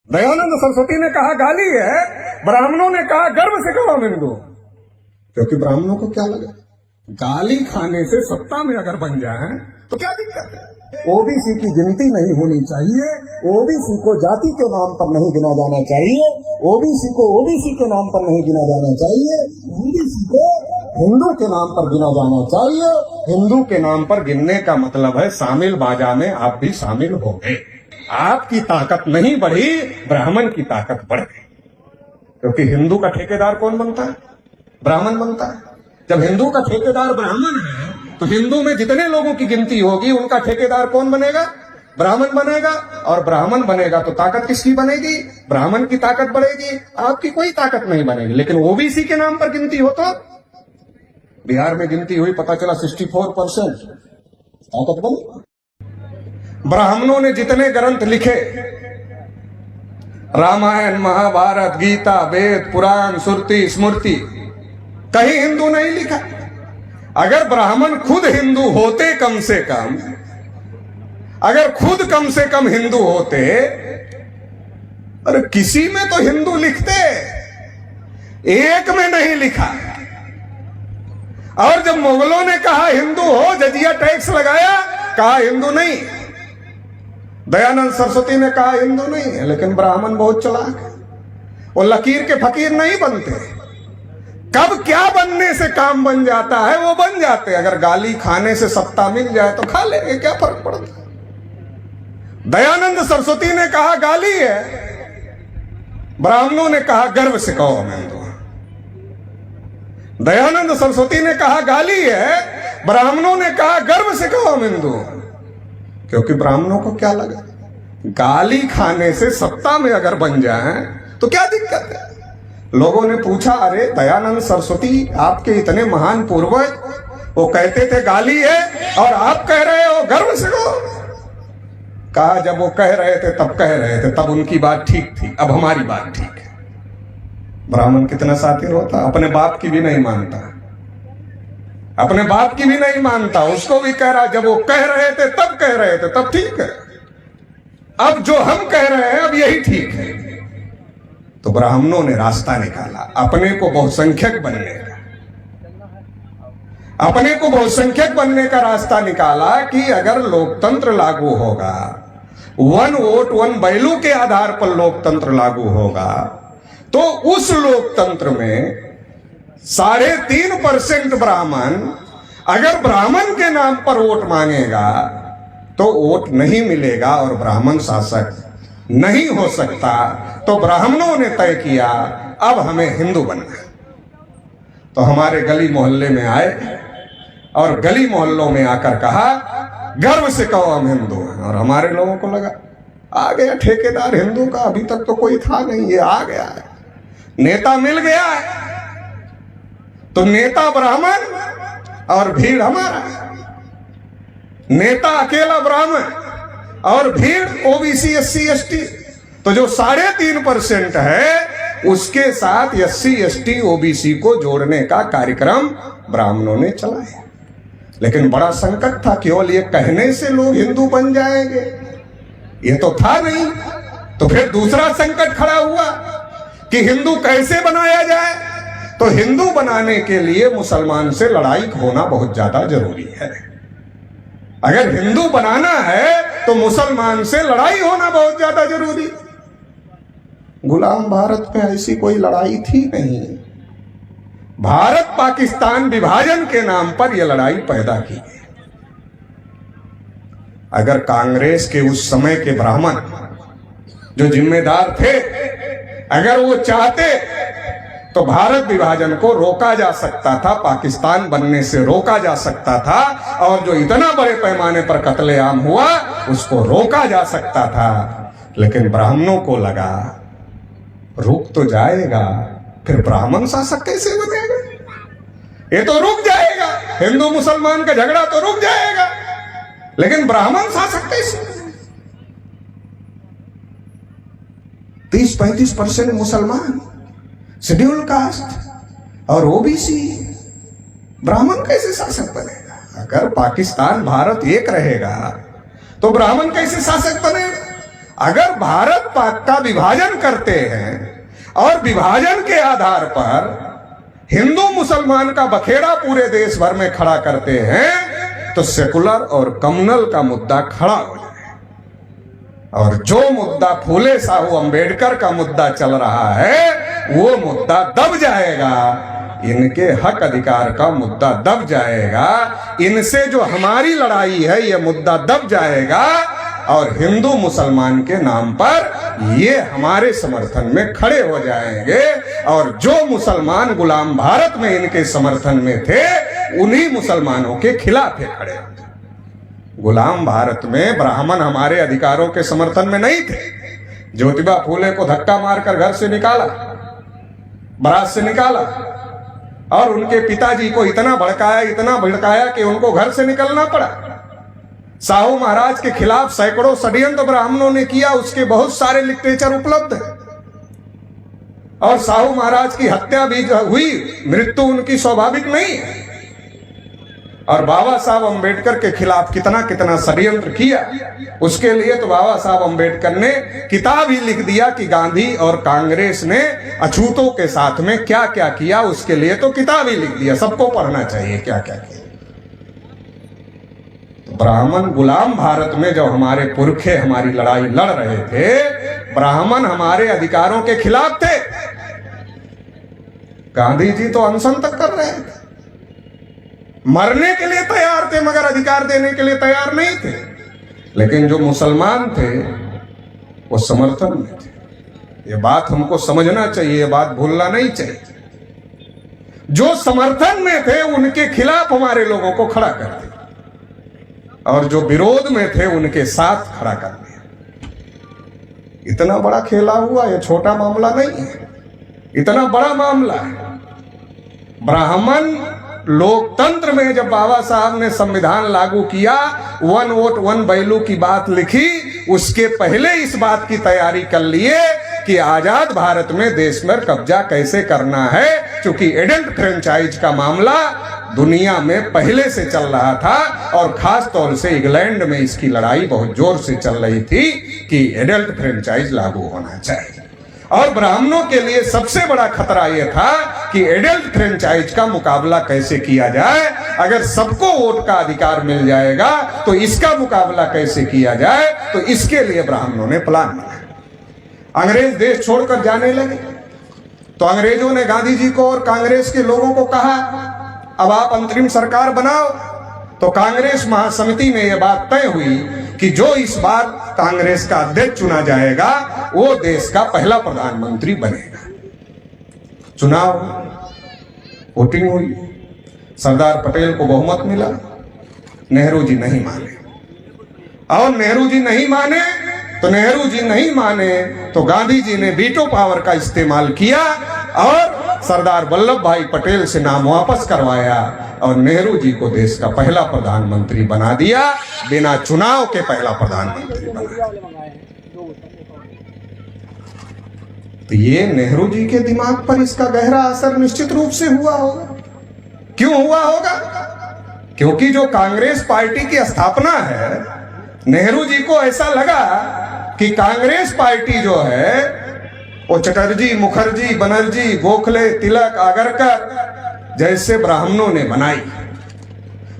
दयानंद सरस्वती ने कहा गाली है, ब्राह्मणों ने कहा गर्व से कहो हम हिंदू। क्योंकि ब्राह्मणों को क्या लगा, गाली खाने से सत्ता में अगर बन जाए तो क्या दिक्कत है। ओबीसी की गिनती नहीं होनी चाहिए, ओबीसी को जाति के नाम पर नहीं गिना जाना चाहिए, ओबीसी को ओबीसी के नाम पर नहीं गिना जाना चाहिए, ओबीसी को हिंदू के नाम पर गिना जाना चाहिए। हिंदू के नाम पर गिनने का मतलब है शामिल बाजा में आप भी शामिल हो गए। आपकी ताकत नहीं बढ़ी, ब्राह्मण की ताकत बढ़ गई। क्योंकि हिंदू का ठेकेदार कौन बनता है, ब्राह्मण बनता है। जब हिंदू का ठेकेदार ब्राह्मण है तो हिंदू में जितने लोगों की गिनती होगी उनका ठेकेदार कौन बनेगा, ब्राह्मण बनेगा। और ब्राह्मण बनेगा तो ताकत किसकी बनेगी, ब्राह्मण की ताकत बढ़ेगी, आपकी कोई ताकत नहीं बनेगी। लेकिन ओबीसी के नाम पर गिनती हो तो बिहार में गिनती हुई, पता चला 64% ताकत बनी। ब्राह्मणों ने जितने ग्रंथ लिखे, रामायण महाभारत गीता वेद पुराण श्रुति स्मृति, कहीं हिंदू नहीं लिखा। अगर ब्राह्मण खुद हिंदू होते, कम से कम अगर खुद कम से कम हिंदू होते, अरे किसी में तो हिंदू लिखते, एक में नहीं लिखा। और जब मुगलों ने कहा हिंदू हो, जजिया टैक्स लगाया, कहा हिंदू नहीं। दयानंद सरस्वती ने कहा हिंदू नहीं है। लेकिन ब्राह्मण बहुत चालाक है, वो लकीर के फकीर नहीं बनते। कब क्या बनने से काम बन जाता है वो बन जाते हैं। अगर गाली खाने से सत्ता मिल जाए तो खा लेंगे, क्या फर्क पड़ता है। दयानंद सरस्वती ने कहा गाली है, ब्राह्मणों ने कहा गर्व से कहो हम हिंदू। दयानंद सरस्वती ने कहा गाली है, ब्राह्मणों ने कहा गर्व से कहो हम हिंदू। क्योंकि ब्राह्मणों को क्या लगा, गाली खाने से सत्ता में अगर बन जाए तो क्या दिक्कत है। लोगों ने पूछा, अरे दयानंद सरस्वती आपके इतने महान पूर्वज, वो कहते थे गाली है और आप कह रहे हो गर्व से कहो। कहा जब वो कह रहे थे तब कह रहे थे, तब उनकी बात ठीक थी, अब हमारी बात ठीक है। ब्राह्मण कितना शातिर होता, अपने बाप की भी नहीं मानता, अपने बाप की भी नहीं मानता, उसको भी कह रहा जब वो कह रहे थे तब कह रहे थे, तब ठीक है, अब जो हम कह रहे हैं अब यही ठीक है। तो ब्राह्मणों ने रास्ता निकाला अपने को बहुसंख्यक बनने का, अपने को बहुसंख्यक बनने का रास्ता निकाला कि अगर लोकतंत्र लागू होगा, वन वोट वन बैलू के आधार पर लोकतंत्र लागू होगा, तो उस लोकतंत्र में 3.5% ब्राह्मण अगर ब्राह्मण के नाम पर वोट मांगेगा तो वोट नहीं मिलेगा और ब्राह्मण शासक नहीं हो सकता। तो ब्राह्मणों ने तय किया अब हमें हिंदू बनना है। तो हमारे गली मोहल्ले में आए और गली मोहल्लों में आकर कहा गर्व से कहो हम हिंदू हैं। और हमारे लोगों को लगा आ गया ठेकेदार हिंदू का, अभी तक तो कोई था नहीं, ये आ गया है, नेता मिल गया है। तो नेता ब्राह्मण और भीड़ हमारा, नेता अकेला ब्राह्मण और भीड़ ओबीसी SC ST। तो जो 3.5% है उसके साथ SC ST OBC को जोड़ने का कार्यक्रम ब्राह्मणों ने चलाया। लेकिन बड़ा संकट था, केवल ये कहने से लोग हिंदू बन जाएंगे ये तो था नहीं। तो फिर दूसरा संकट खड़ा हुआ कि हिंदू कैसे बनाया जाए। तो हिंदू बनाने के लिए मुसलमान से लड़ाई होना बहुत ज्यादा जरूरी है। अगर हिंदू बनाना है तो मुसलमान से लड़ाई होना बहुत ज्यादा जरूरी। गुलाम भारत में ऐसी कोई लड़ाई थी नहीं, भारत पाकिस्तान विभाजन के नाम पर यह लड़ाई पैदा की गई। अगर कांग्रेस के उस समय के ब्राह्मण जो जिम्मेदार थे, अगर वो चाहते तो भारत विभाजन को रोका जा सकता था, पाकिस्तान बनने से रोका जा सकता था, और जो इतना बड़े पैमाने पर कत्लेआम हुआ उसको रोका जा सकता था। लेकिन ब्राह्मणों को लगा रुक तो जाएगा, फिर ब्राह्मण शासक कैसे बनेगा, ये तो रुक जाएगा, हिंदू मुसलमान का झगड़ा तो रुक जाएगा, लेकिन ब्राह्मण शासक कैसे। 30-35% मुसलमान, शेड्यूल कास्ट और ओबीसी, ब्राह्मण कैसे शासक बनेगा। अगर पाकिस्तान भारत एक रहेगा तो ब्राह्मण कैसे शासक बनेगा। अगर भारत पाक का विभाजन करते हैं और विभाजन के आधार पर हिंदू मुसलमान का बखेड़ा पूरे देश भर में खड़ा करते हैं तो सेकुलर और कम्युनल का मुद्दा खड़ा हो जाए, और जो मुद्दा फूले साहू अंबेडकर का मुद्दा चल रहा है वो मुद्दा दब जाएगा। इनके हक अधिकार का मुद्दा दब जाएगा, इनसे जो हमारी लड़ाई है ये मुद्दा दब जाएगा, और हिंदू मुसलमान के नाम पर ये हमारे समर्थन में खड़े हो जाएंगे। और जो मुसलमान गुलाम भारत में इनके समर्थन में थे उन्हीं मुसलमानों के खिलाफ ये खड़े हो जाए। गुलाम भारत में ब्राह्मण हमारे अधिकारों के समर्थन में नहीं थे। ज्योतिबा फूले को धक्का मारकर घर से निकाला, बारात से निकाला, और उनके पिताजी को इतना भड़काया कि उनको घर से निकलना पड़ा। साहू महाराज के खिलाफ सैकड़ों षड्यंत्र ब्राह्मणों ने किया, उसके बहुत सारे लिटरेचर उपलब्ध है। और साहू महाराज की हत्या भी हुई, मृत्यु उनकी स्वाभाविक नहीं है। और बाबा साहब अंबेडकर के खिलाफ कितना कितना षड्यंत्र किया, उसके लिए तो बाबा साहब अंबेडकर ने किताब ही लिख दिया कि गांधी और कांग्रेस ने अछूतों के साथ में क्या क्या किया, उसके लिए तो किताब ही लिख दिया। सबको पढ़ना चाहिए क्या क्या किया। ब्राह्मण गुलाम भारत में जब हमारे पुरखे हमारी लड़ाई लड़ रहे थे, ब्राह्मण हमारे अधिकारों के खिलाफ थे। गांधी जी तो अनशन तक कर रहे थे, मरने के लिए तैयार थे मगर अधिकार देने के लिए तैयार नहीं थे। लेकिन जो मुसलमान थे वो समर्थन में थे। ये बात हमको समझना चाहिए, ये बात भूलना नहीं चाहिए। जो समर्थन में थे उनके खिलाफ हमारे लोगों को खड़ा कर दिया, और जो विरोध में थे उनके साथ खड़ा कर दिया। इतना बड़ा खेला हुआ, ये छोटा मामला नहीं है, इतना बड़ा मामला है। ब्राह्मण लोकतंत्र में जब बाबा साहब ने संविधान लागू किया, 1 वोट 1 वैल्यू की बात लिखी, उसके पहले इस बात की तैयारी कर लिए कि आजाद भारत में देश में कब्जा कैसे करना है, क्योंकि एडल्ट फ्रेंचाइज का मामला दुनिया में पहले से चल रहा था, और खास तौर से इंग्लैंड में इसकी लड़ाई बहुत जोर से चल रही थी कि एडल्ट फ्रेंचाइज लागू होना चाहिए। और ब्राह्मणों के लिए सबसे बड़ा खतरा यह था कि एडल्ट फ्रेंचाइज का मुकाबला कैसे किया जाए। अगर सबको वोट का अधिकार मिल जाएगा तो इसका मुकाबला कैसे किया जाए, तो इसके लिए ब्राह्मणों ने प्लान बनाया। अंग्रेज देश छोड़कर जाने लगे तो अंग्रेजों ने गांधी जी को और कांग्रेस के लोगों को कहा, अब आप अंतरिम सरकार बनाओ। तो कांग्रेस महासमिति में यह बात तय हुई कि जो इस बार कांग्रेस का अध्यक्ष चुना जाएगा वो देश का पहला प्रधानमंत्री बनेगा। चुनाव, वोटिंग हुई, सरदार पटेल को बहुमत मिला, नेहरू जी नहीं माने। और नेहरू जी नहीं माने तो गांधी जी ने वीटो पावर का इस्तेमाल किया और सरदार वल्लभ भाई पटेल से नाम वापस करवाया और नेहरू जी को देश का पहला प्रधानमंत्री बना दिया, बिना चुनाव के पहला प्रधानमंत्री बना। तो ये नेहरू जी के दिमाग पर इसका गहरा असर निश्चित रूप से हुआ होगा। क्यों हुआ होगा? क्योंकि जो कांग्रेस पार्टी की स्थापना है, नेहरू जी को ऐसा लगा कि कांग्रेस पार्टी जो है वो चटर्जी, मुखर्जी, बनर्जी, गोखले, तिलक, आगरकर जैसे ब्राह्मणों ने बनाई।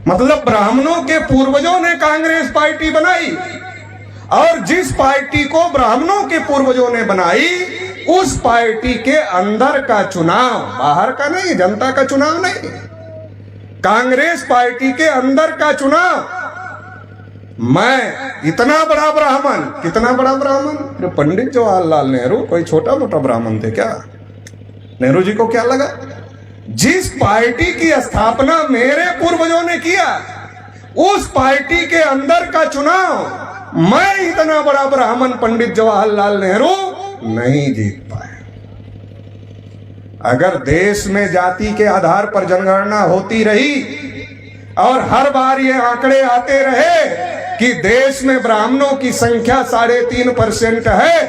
मतलब ब्राह्मणों के पूर्वजों ने कांग्रेस पार्टी बनाई, और जिस पार्टी को ब्राह्मणों के पूर्वजों ने बनाई उस पार्टी के अंदर का चुनाव, बाहर का नहीं, जनता का चुनाव नहीं, कांग्रेस पार्टी के अंदर का चुनाव। मैं इतना बड़ा ब्राह्मण, कितना बड़ा ब्राह्मण, पंडित जवाहरलाल नेहरू कोई छोटा मोटा ब्राह्मण थे क्या? नेहरू जी को क्या लगा, जिस पार्टी की स्थापना मेरे पूर्वजों ने किया उस पार्टी के अंदर का चुनाव मैं इतना बड़ा ब्राह्मण पंडित जवाहरलाल नेहरू नहीं जीत पाए। अगर देश में जाति के आधार पर जनगणना होती रही और हर बार ये आंकड़े आते रहे कि देश में ब्राह्मणों की संख्या 3.5% है,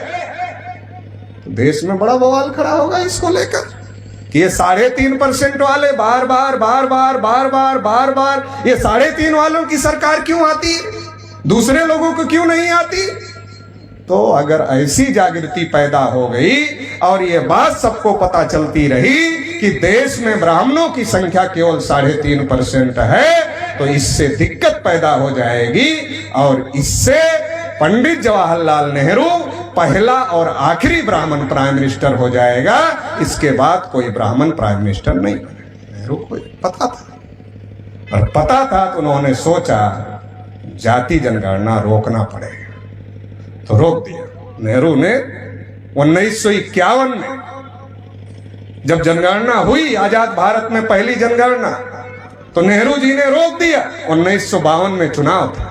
तो देश में बड़ा बवाल खड़ा होगा इसको लेकर कि ये 3.5% वाले बार बार ये 3.5 वालों की सरकार क्यों आती है, दूसरे लोगों को क्यों नहीं आती? तो अगर ऐसी जागृति पैदा हो गई और ये बात सबको पता चलती रही कि देश में ब्राह्मणों की संख्या केवल 3.5% है, तो इससे दिक्कत पैदा हो जाएगी और इससे पंडित जवाहरलाल नेहरू पहला और आखिरी ब्राह्मण प्राइम मिनिस्टर हो जाएगा। इसके बाद कोई ब्राह्मण प्राइम मिनिस्टर नहीं बनेगा। नेहरू को पता था, और पता था तो उन्होंने सोचा जाति जनगणना रोकना पड़ेगा, तो रोक दिया। नेहरू ने 1951 में जब जनगणना हुई आजाद भारत में पहली जनगणना, तो नेहरू जी ने रोक दिया। 1952 में चुनाव था।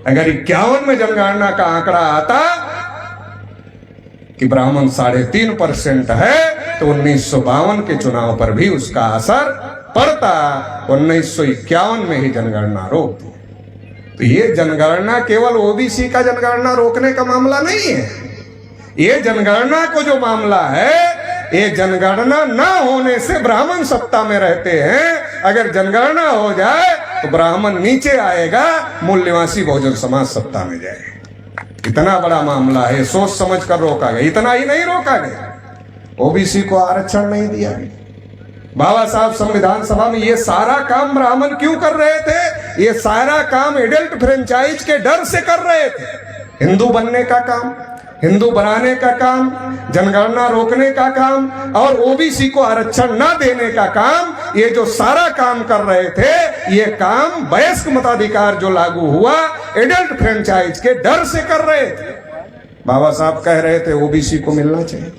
अगर 51 में जनगणना का आंकड़ा आता कि ब्राह्मण 3.5% है, तो 1952 के चुनाव पर भी उसका असर पड़ता। 1951 में ही जनगणना रोक दी। तो ये जनगणना केवल ओबीसी का जनगणना रोकने का मामला नहीं है। ये जनगणना को जो मामला है, ये जनगणना ना होने से ब्राह्मण सत्ता में रहते हैं। अगर जनगणना हो जाए तो ब्राह्मण नीचे आएगा, मूल निवासी बहुजन समाज सत्ता में जाएगा। इतना बड़ा मामला है, सोच समझ कर रोका गया। इतना ही नहीं रोका गया, ओबीसी को आरक्षण नहीं दिया गया। बाबा साहब संविधान सभा में ये सारा काम ब्राह्मण क्यों कर रहे थे? ये सारा काम एडल्ट फ्रेंचाइज के डर से कर रहे थे। हिंदू बनने का काम, हिंदू बनाने का काम, जनगणना रोकने का काम और ओबीसी को आरक्षण ना देने का काम, ये जो सारा काम कर रहे थे, ये काम वयस्क मताधिकार जो लागू हुआ एडल्ट फ्रेंचाइज के डर से कर रहे थे। बाबा साहब कह रहे थे ओबीसी को मिलना चाहिए।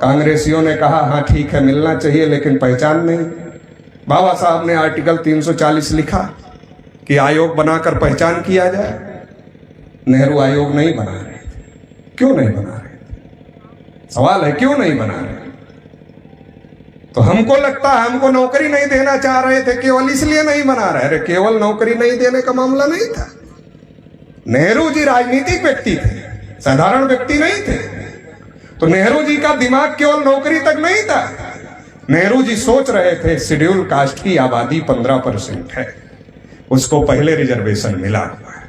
कांग्रेसियों ने कहा हाँ ठीक है मिलना चाहिए, लेकिन पहचान नहीं। बाबा साहब ने आर्टिकल 340 लिखा कि आयोग बनाकर पहचान किया जाए। नेहरू आयोग नहीं बना रहे थे। क्यों नहीं बना रहे थे? सवाल है क्यों नहीं बना रहे? तो हमको लगता है हमको नौकरी नहीं देना चाह रहे थे, केवल इसलिए नहीं बना रहे। अरे केवल नौकरी नहीं देने का मामला नहीं था। नेहरू जी राजनीतिक व्यक्ति थे, साधारण व्यक्ति नहीं थे। तो नेहरू जी का दिमाग केवल नौकरी तक नहीं था। नेहरू जी सोच रहे थे शेड्यूल कास्ट की आबादी 15% है, उसको पहले रिजर्वेशन मिला हुआ है।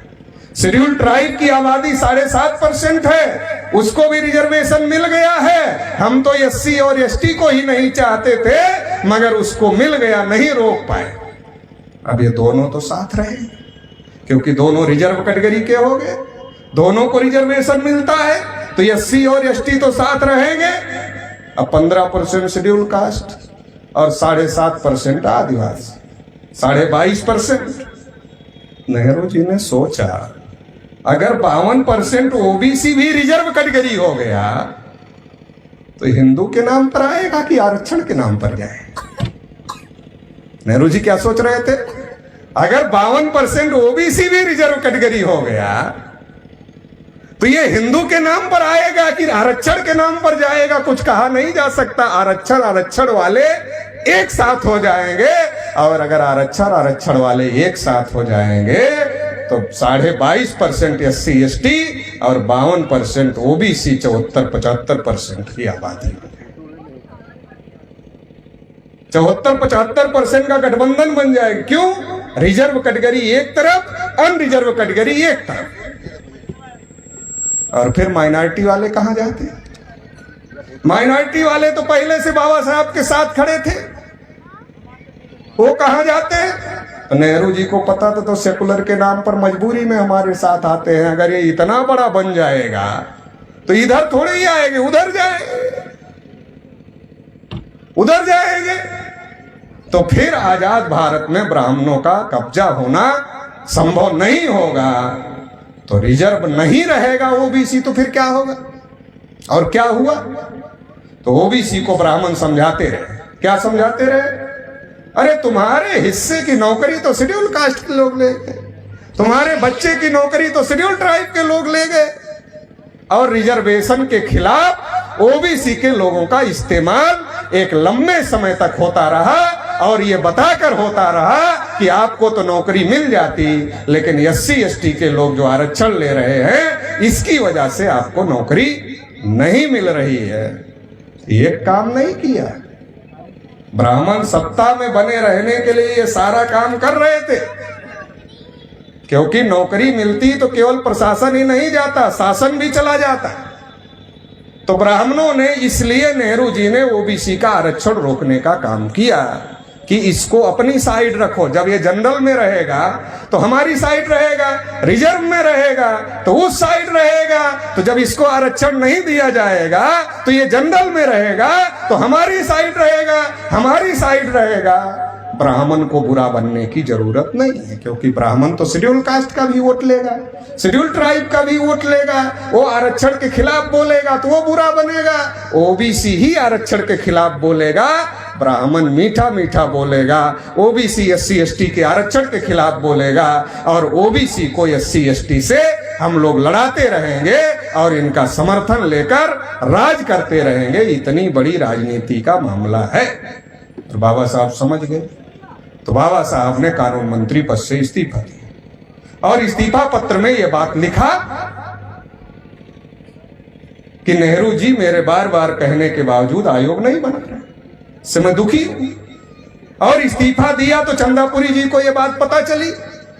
शेड्यूल ट्राइब की आबादी 7.5% है, उसको भी रिजर्वेशन मिल गया है। हम तो एससी और एसटी को ही नहीं चाहते थे, मगर उसको मिल गया, नहीं रोक पाए। अब ये दोनों तो साथ रहे, क्योंकि दोनों रिजर्व कैटेगरी के हो गए, दोनों को रिजर्वेशन मिलता है, तो एससी और एसटी तो साथ रहेंगे। अब 15% शेड्यूल कास्ट और 7.5% आदिवासी, 22.5%। नेहरू जी ने सोचा अगर 52% ओबीसी भी रिजर्व कैटेगरी हो गया तो हिंदू के नाम पर आएगा कि आरक्षण के नाम पर जाएगा? नेहरू जी क्या सोच रहे थे? अगर 52% ओबीसी भी रिजर्व कैटेगरी हो गया तो ये हिंदू के नाम पर आएगा कि आरक्षण के नाम पर जाएगा? कुछ कहा नहीं जा सकता। आरक्षण वाले एक साथ हो जाएंगे, और अगर आरक्षण वाले एक साथ हो जाएंगे तो 22.5% एससी एसटी और 52% ओबीसी, 74-75% की आबादी। 74-75% का गठबंधन बन जाएगा। क्यों? रिजर्व कैटेगरी एक तरफ, अनरिजर्व कैटेगरी एक तरफ। और फिर माइनॉरिटी वाले कहां जाते? माइनॉरिटी वाले तो पहले से बाबा साहब के साथ खड़े थे, वो कहां जाते हैं? तो नेहरू जी को पता था, तो सेकुलर के नाम पर मजबूरी में हमारे साथ आते हैं। अगर ये इतना बड़ा बन जाएगा तो इधर थोड़े ही आएंगे, उधर जाएंगे। तो फिर आजाद भारत में ब्राह्मणों का कब्जा होना संभव नहीं होगा। तो रिजर्व नहीं रहेगा ओबीसी, तो फिर क्या होगा? और क्या हुआ? तो ओबीसी को ब्राह्मण समझाते रहे। क्या समझाते रहे? अरे तुम्हारे हिस्से की नौकरी तो शेड्यूल कास्ट के लोग ले गए, तुम्हारे बच्चे की नौकरी तो शेड्यूल ट्राइब के लोग ले गए, और रिजर्वेशन के खिलाफ ओबीसी के लोगों का इस्तेमाल एक लंबे समय तक होता रहा, और ये बताकर होता रहा कि आपको तो नौकरी मिल जाती, लेकिन एससी एसटी के लोग जो आरक्षण ले रहे हैं, इसकी वजह से आपको नौकरी नहीं मिल रही है। ये काम नहीं किया। ब्राह्मण सत्ता में बने रहने के लिए ये सारा काम कर रहे थे। क्योंकि नौकरी मिलती तो केवल प्रशासन ही नहीं जाता, शासन भी चला जाता। तो ब्राह्मणों ने इसलिए नेहरू जी ने ओबीसी का आरक्षण रोकने का काम किया कि इसको अपनी साइड रखो। जब ये जनरल में रहेगा तो हमारी साइड रहेगा, रिजर्व में रहेगा तो उस साइड रहेगा। तो जब इसको आरक्षण नहीं दिया जाएगा तो ये जनरल में रहेगा तो हमारी साइड रहेगा, हमारी साइड रहेगा। ब्राह्मण को बुरा बनने की जरूरत नहीं है, क्योंकि ब्राह्मण तो शेड्यूल कास्ट का भी वोट लेगा, शेड्यूल ट्राइब का भी वोट लेगा। वो आरक्षण के खिलाफ बोलेगा तो वो बुरा बनेगा। ओबीसी ही आरक्षण के खिलाफ बोलेगा, ब्राह्मण मीठा मीठा बोलेगा। ओबीसी एससी एसटी के आरक्षण के खिलाफ बोलेगा और ओबीसी को एससी एसटी से हम लोग लड़ाते रहेंगे और इनका समर्थन लेकर राज करते रहेंगे। इतनी बड़ी राजनीति का मामला है। तो बाबा साहब समझ गए, तो बाबा साहब ने कानून मंत्री पद से इस्तीफा दिया और इस्तीफा पत्र में यह बात लिखा कि नेहरू जी मेरे बार बार कहने के बावजूद आयोग नहीं बना रहे, इससे मैं दुखी हूं। और इस्तीफा दिया तो चंदापुरी जी को यह बात पता चली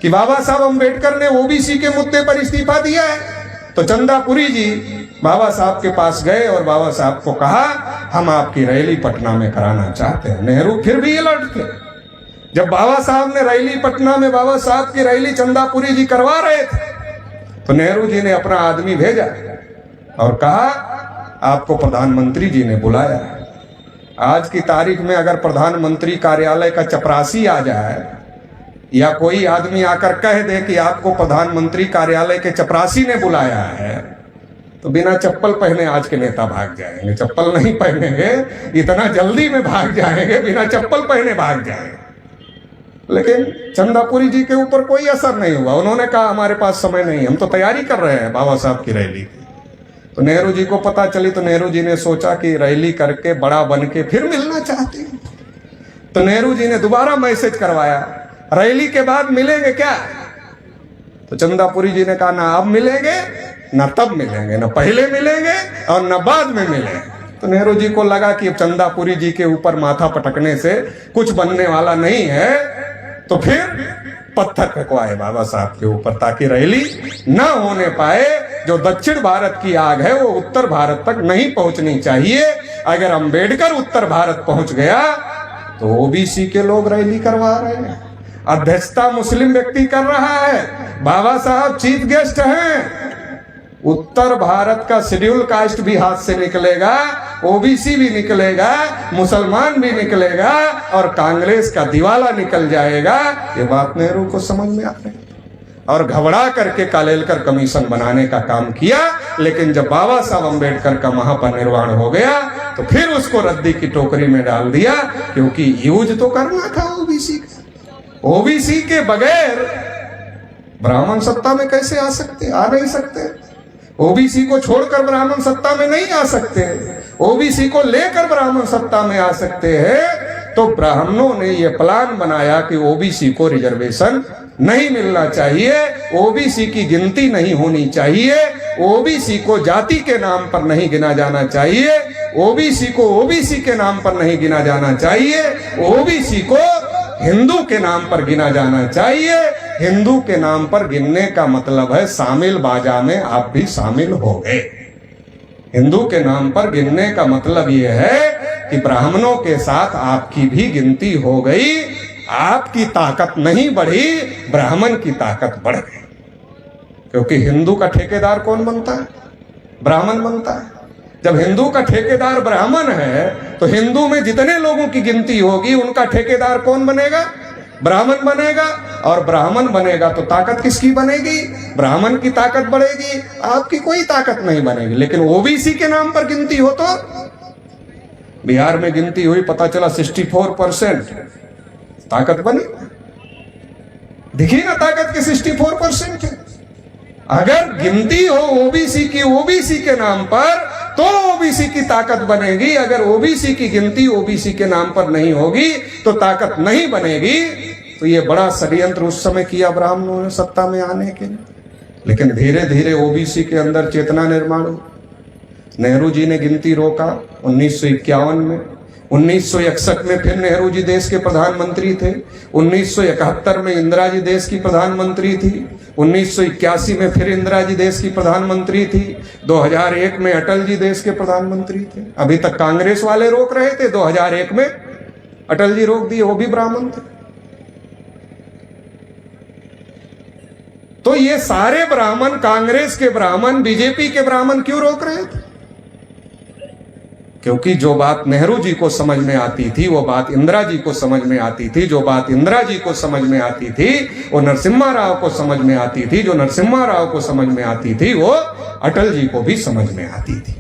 कि बाबा साहब अम्बेडकर ने ओबीसी के मुद्दे पर इस्तीफा दिया है। तो चंदापुरी जी बाबा साहब के पास गए और बाबा साहब को कहा हम आपकी रैली पटना में कराना चाहते हैं। नेहरू फिर भी अलर्ट थे। जब बाबा साहब ने रैली पटना में बाबा साहब की रैली चंदापुरी जी करवा रहे थे तो नेहरू जी ने अपना आदमी भेजा और कहा आपको प्रधानमंत्री जी ने बुलाया है। आज की तारीख में अगर प्रधानमंत्री कार्यालय का चपरासी आ जाए या कोई आदमी आकर कह दे कि आपको प्रधानमंत्री कार्यालय के चपरासी ने बुलाया है तो बिना चप्पल पहने आज के नेता भाग जाएंगे। चप्पल नहीं पहनेंगे, इतना जल्दी में भाग जाएंगे, बिना चप्पल पहने भाग जाएंगे। लेकिन चंदापुरी जी के ऊपर कोई असर नहीं हुआ। उन्होंने कहा हमारे पास समय नहीं, हम तो तैयारी कर रहे हैं बाबा साहब की रैली की। तो नेहरू जी को पता चली तो नेहरू जी ने सोचा कि रैली करके बड़ा बन के फिर मिलना चाहते हैं। तो नेहरू जी ने दोबारा मैसेज करवाया रैली के बाद मिलेंगे क्या। तो चंदापुरी जी ने कहा ना अब मिलेंगे न तब मिलेंगे, न पहले मिलेंगे और न बाद में मिलेंगे। तो नेहरू जी को लगा कि अब चंदापुरी जी के ऊपर माथा पटकने से कुछ बनने वाला नहीं है। तो फिर पत्थर फेंकवाए बाबा साहब के ऊपर ताकि रैली न होने पाए। जो दक्षिण भारत की आग है वो उत्तर भारत तक नहीं पहुंचनी चाहिए। अगर अंबेडकर उत्तर भारत पहुंच गया तो ओबीसी के लोग रैली करवा रहे हैं। अध्यक्षता मुस्लिम व्यक्ति कर रहा है, बाबा साहब चीफ गेस्ट हैं। उत्तर भारत का शेड्यूल कास्ट भी हाथ से निकलेगा, ओबीसी भी निकलेगा, मुसलमान भी निकलेगा और कांग्रेस का दिवाला निकल जाएगा। ये बात नेहरू को समझ में आ रही और घबरा करके कालेलकर कमीशन बनाने का काम किया। लेकिन जब बाबा साहब अम्बेडकर का महापरिनिर्वाण हो गया तो फिर उसको रद्दी की टोकरी में डाल दिया, क्योंकि यूज तो करना था ओबीसी का। ओबीसी के बगैर ब्राह्मण सत्ता में कैसे आ सकते, आ नहीं सकते। ओबीसी को छोड़कर ब्राह्मण सत्ता में नहीं आ सकते, ओबीसी को लेकर ब्राह्मण सत्ता में आ सकते हैं। तो ब्राह्मणों ने यह प्लान बनाया कि ओबीसी को रिजर्वेशन नहीं मिलना चाहिए, ओबीसी की गिनती नहीं होनी चाहिए, ओबीसी को जाति के नाम पर नहीं गिना जाना चाहिए, ओबीसी को ओबीसी के नाम पर नहीं गिना जाना चाहिए, ओबीसी को हिंदू के नाम पर गिना जाना चाहिए। हिंदू के नाम पर गिनने का मतलब है शामिल बाजा में आप भी शामिल हो गए। हिंदू के नाम पर गिनने का मतलब यह है कि ब्राह्मणों के साथ आपकी भी गिनती हो गई। आपकी ताकत नहीं बढ़ी, ब्राह्मण की ताकत बढ़ गई। क्योंकि हिंदू का ठेकेदार कौन बनता है? ब्राह्मण बनता है। जब हिंदू का ठेकेदार ब्राह्मण है तो हिंदू में जितने लोगों की गिनती होगी उनका ठेकेदार कौन बनेगा? ब्राह्मण बनेगा। और ब्राह्मण बनेगा तो ताकत किसकी बनेगी? ब्राह्मण की ताकत बढ़ेगी, आपकी कोई ताकत नहीं बनेगी। लेकिन ओबीसी के नाम पर गिनती हो तो बिहार में गिनती हुई, पता चला 64% ताकत बनी। देखिए ना ताकत के 64% है। अगर गिनती हो ओबीसी की ओबीसी के नाम पर तो ओबीसी की ताकत बनेगी। अगर ओबीसी की गिनती ओबीसी के नाम पर नहीं होगी तो ताकत नहीं बनेगी। तो ये बड़ा षड्यंत्र उस समय किया ब्राह्मणों ने सत्ता में आने के लिए। लेकिन धीरे धीरे ओबीसी के अंदर चेतना निर्माण हुआ। नेहरू जी ने गिनती रोका 1951 में, 1961 में फिर नेहरू जी देश के प्रधानमंत्री थे, 1971 में इंदिरा जी देश की प्रधानमंत्री थी, 1981 में फिर इंदिरा जी देश की प्रधानमंत्री थी, 2001 में अटल जी देश के प्रधानमंत्री थे। अभी तक कांग्रेस वाले रोक रहे थे, 2001 में अटल जी रोक दिए, वो भी ब्राह्मण थे। तो ये सारे ब्राह्मण, कांग्रेस के ब्राह्मण, बीजेपी के ब्राह्मण क्यों रोक रहे थे? क्योंकि जो बात नेहरू जी को समझ में आती थी वो बात इंदिरा जी को समझ में आती थी, जो बात इंदिरा जी को समझ में आती थी वो नरसिम्हा राव को समझ में आती थी, जो नरसिम्हा राव को समझ में आती थी वो अटल जी को भी समझ में आती थी।